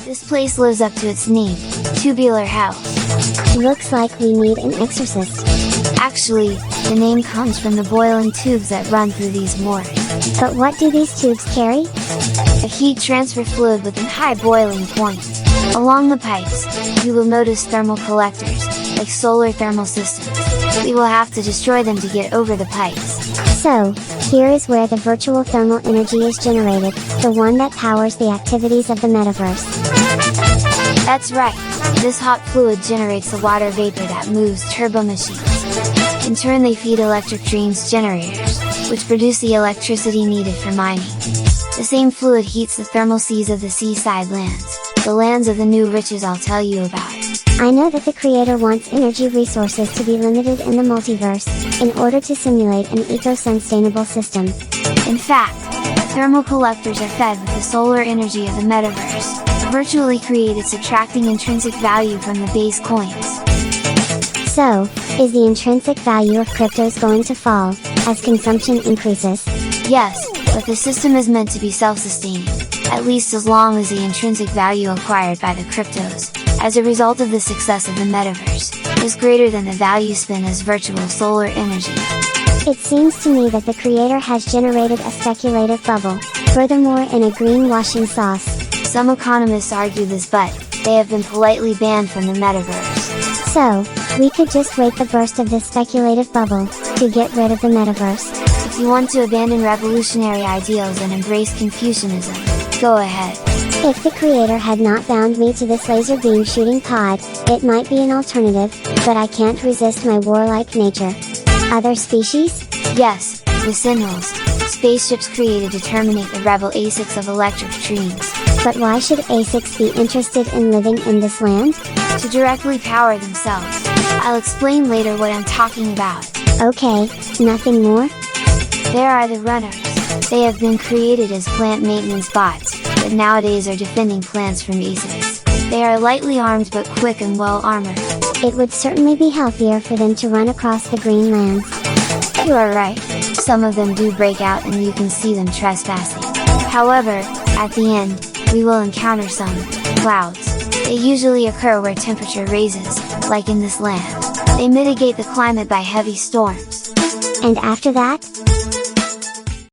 This place lives up to its name, Tubular House. Looks like we need an exorcist. Actually, the name comes from the boiling tubes that run through these mortars. But what do these tubes carry? A heat transfer fluid with a high boiling point. Along the pipes, you will notice thermal collectors, like solar thermal systems. We will have to destroy them to get over the pipes. So, here is where the virtual thermal energy is generated, the one that powers the activities of the metaverse. That's right! This hot fluid generates the water vapor that moves turbo machines. In turn they feed electric dreams generators, which produce the electricity needed for mining. The same fluid heats the thermal seas of the seaside lands, the lands of the new riches I'll tell you about. I know that the creator wants energy resources to be limited in the multiverse, in order to simulate an eco-sustainable system. In fact, the thermal collectors are fed with the solar energy of the metaverse, virtually created subtracting intrinsic value from the base coins. So, is the intrinsic value of cryptos going to fall, as consumption increases? Yes, but the system is meant to be self-sustaining, at least as long as the intrinsic value acquired by the cryptos, as a result of the success of the metaverse, is greater than the value spent as virtual solar energy. It seems to me that the creator has generated a speculative bubble, furthermore in a greenwashing sauce. Some economists argue this, but they have been politely banned from the metaverse. So, we could just wait the burst of this speculative bubble, to get rid of the metaverse. If you want to abandon revolutionary ideals and embrace Confucianism, go ahead. If the creator had not bound me to this laser beam shooting pod, it might be an alternative, but I can't resist my warlike nature. Other species? Yes, the Sentinels, spaceships created to terminate the rebel ASICs of electric dreams. But why should ASICs be interested in living in this land? To directly power themselves. I'll explain later what I'm talking about. Okay, nothing more? There are the runners. They have been created as plant maintenance bots, but nowadays are defending plants from ASICs. They are lightly armed but quick and well armored. It would certainly be healthier for them to run across the green lands. You are right, some of them do break out and you can see them trespassing. However, at the end, we will encounter some clouds. They usually occur where temperature raises, like in this land. They mitigate the climate by heavy storms. And after that?